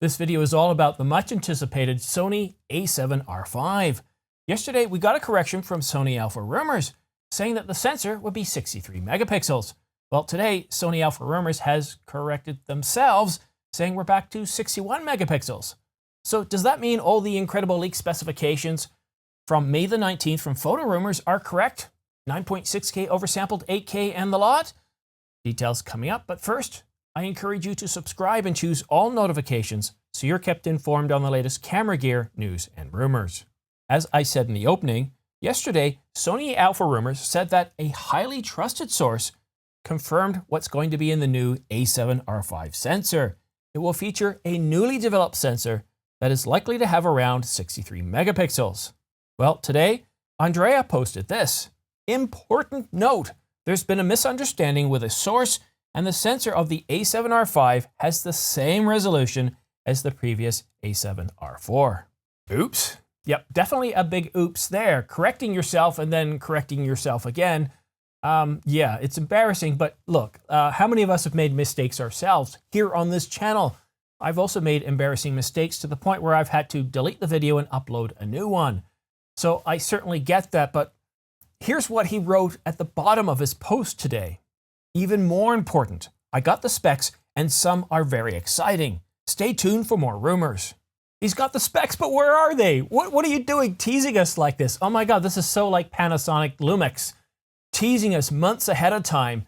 This video is all about the much anticipated Sony a7R5. Yesterday, we got a correction from Sony Alpha Rumors, saying that the sensor would be 63 megapixels. Well, today, Sony Alpha Rumors has corrected themselves, saying we're back to 61 megapixels. So does that mean all the incredible leak specifications from May the 19th from Photo Rumors are correct? 9.6K oversampled 8K and the lot? Details coming up, but first, I encourage you to subscribe and choose all notifications so you're kept informed on the latest camera gear, news, and rumors. As I said in the opening, yesterday, Sony Alpha Rumors said that a highly trusted source confirmed what's going to be in the new a7R5 sensor. It will feature a newly developed sensor that is likely to have around 63 megapixels. Well, today, Andrea posted this. Important note, there's been a misunderstanding with a source, and the sensor of the a7R5 has the same resolution as the previous a7R4. Oops. Yep, definitely a big oops there. Correcting yourself and then correcting yourself again. Yeah, it's embarrassing, but look, how many of us have made mistakes ourselves here on this channel? I've also made embarrassing mistakes to the point where I've had to delete the video and upload a new one. So I certainly get that, but here's what he wrote at the bottom of his post today. Even more important, I got the specs and some are very exciting. Stay tuned for more rumors. He's got the specs, but where are they? What are you doing teasing us like this? Oh my God, this is so like Panasonic Lumix, teasing us months ahead of time.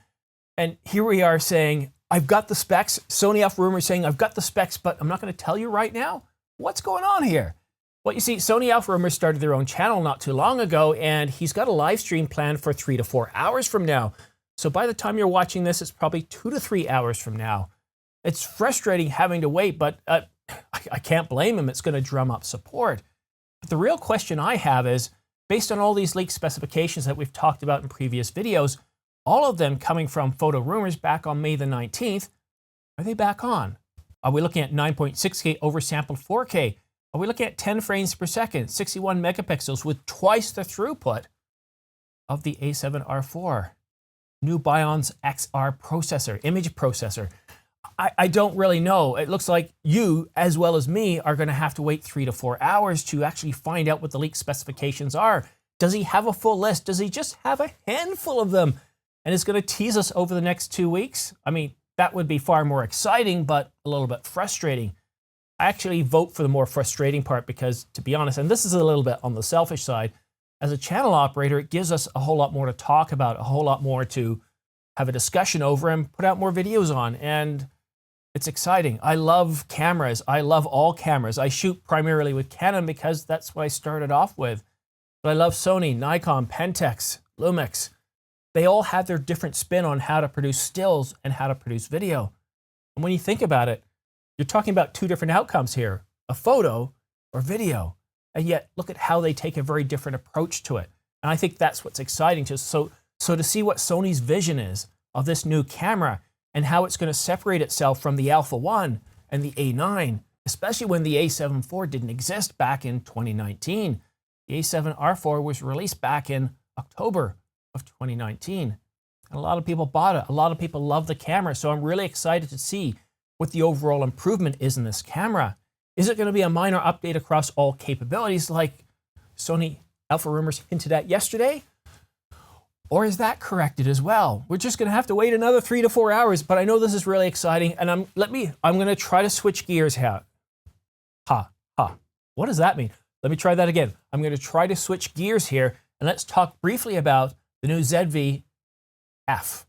And here we are saying, I've got the specs. Sony Alpha Rumors saying, I've got the specs, but I'm not going to tell you right now. What's going on here? Well, you see, Sony Alpha Rumors started their own channel not too long ago, and he's got a live stream planned for 3 to 4 hours from now. So by the time you're watching this, it's probably 2 to 3 hours from now. It's frustrating having to wait, but I can't blame him. It's going to drum up support. But the real question I have is, based on all these leaked specifications that we've talked about in previous videos, all of them coming from Photo Rumors back on May the 19th, are they back on? Are we looking at 9.6K oversampled 4K? Are we looking at 10 frames per second, 61 megapixels with twice the throughput of the a7R4? New Bion's XR processor, image processor. I don't really know. It looks like you, as well as me, are going to have to wait 3 to 4 hours to actually find out what the leaked specifications are. Does he have a full list? Does he just have a handful of them? And is going to tease us over the next 2 weeks? I mean, that would be far more exciting, but a little bit frustrating. I actually vote for the more frustrating part because, to be honest, and this is a little bit on the selfish side, as a channel operator, it gives us a whole lot more to talk about, a whole lot more to have a discussion over and put out more videos on. And it's exciting. I love cameras. I love all cameras. I shoot primarily with Canon because that's what I started off with. But I love Sony, Nikon, Pentax, Lumix. They all have their different spin on how to produce stills and how to produce video. And when you think about it, you're talking about two different outcomes here, a photo or video. And yet, look at how they take a very different approach to it. And I think that's what's exciting to us. So to see what Sony's vision is of this new camera and how it's going to separate itself from the Alpha 1 and the A9, especially when the A7 IV didn't exist back in 2019. The A7R4 was released back in October of 2019. And a lot of people bought it. A lot of people love the camera. So I'm really excited to see what the overall improvement is in this camera. Is it going to be a minor update across all capabilities like Sony Alpha Rumors hinted at yesterday? Or is that corrected as well? We're just going to have to wait another 3 to 4 hours, but I know this is really exciting, and I'm going to try to switch gears here. What does that mean? Let me try that again. I'm going to try to switch gears here, and let's talk briefly about the new ZV-1F.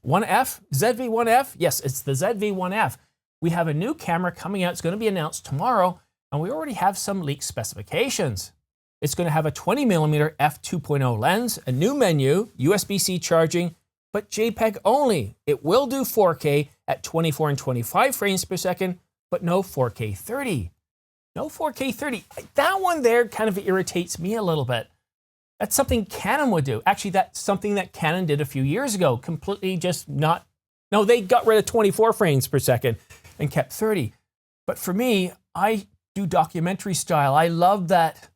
ZV-1F? Yes, it's the ZV-1F. We have a new camera coming out. It's going to be announced tomorrow, and we already have some leaked specifications. It's going to have a 20mm f2.0 lens, a new menu, USB-C charging, but JPEG only. It will do 4K at 24 and 25 frames per second, but no 4K 30. No 4K 30. That one there kind of irritates me a little bit. That's something Canon would do. Actually, that's something that Canon did a few years ago. Completely just not... No, they got rid of 24 frames per second and kept 30. But for me, I do documentary style. I love that.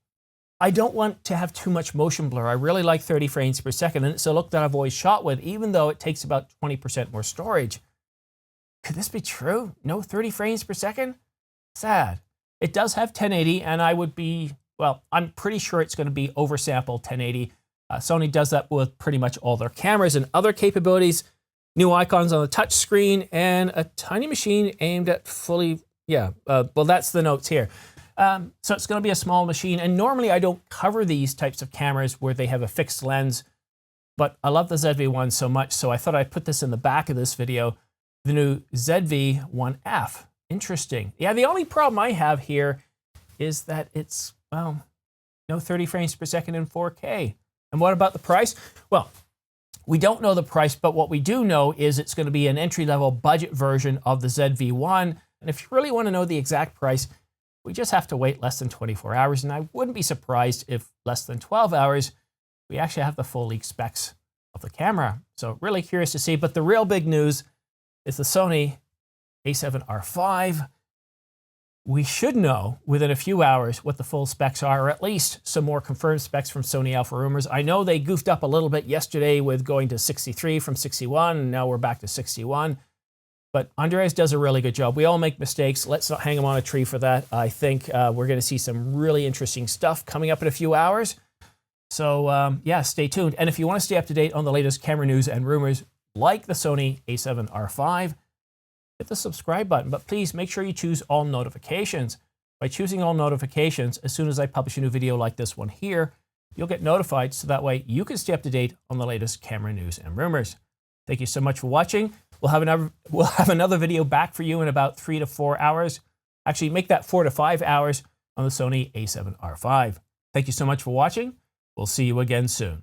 I don't want to have too much motion blur. I really like 30 frames per second, and it's a look that I've always shot with, even though it takes about 20% more storage. Could this be true? No 30 frames per second? Sad. It does have 1080, and I would be, well, I'm pretty sure it's going to be oversampled 1080. Sony does that with pretty much all their cameras. And other capabilities, new icons on the touch screen, and a tiny machine aimed at fully, well, that's the notes here. So it's going to be a small machine, and normally I don't cover these types of cameras where they have a fixed lens, but I love the ZV-1 so much, so I thought I'd put this in the back of this video, the new ZV-1F. Interesting. Yeah, the only problem I have here is that it's, well, no 30 frames per second in 4K. And what about the price? Well, we don't know the price, but what we do know is it's going to be an entry-level budget version of the ZV-1. And if you really want to know the exact price, we just have to wait less than 24 hours. And I wouldn't be surprised if less than 12 hours, we actually have the full leaked specs of the camera. So really curious to see. But the real big news is the Sony a7R5. We should know within a few hours what the full specs are, or at least some more confirmed specs from Sony Alpha Rumors. I know they goofed up a little bit yesterday with going to 63 from 61, and now we're back to 61. But Andres does a really good job. We all make mistakes. Let's not hang him on a tree for that. I think we're going to see some really interesting stuff coming up in a few hours. So yeah, stay tuned. And if you want to stay up to date on the latest camera news and rumors, like the Sony a7R5, hit the subscribe button, but please make sure you choose all notifications. By choosing all notifications, as soon as I publish a new video like this one here, you'll get notified, so that way you can stay up to date on the latest camera news and rumors. Thank you so much for watching. We'll have another video back for you in about 3 to 4 hours. Actually, make that 4 to 5 hours on the Sony a7R5. Thank you so much for watching. We'll see you again soon.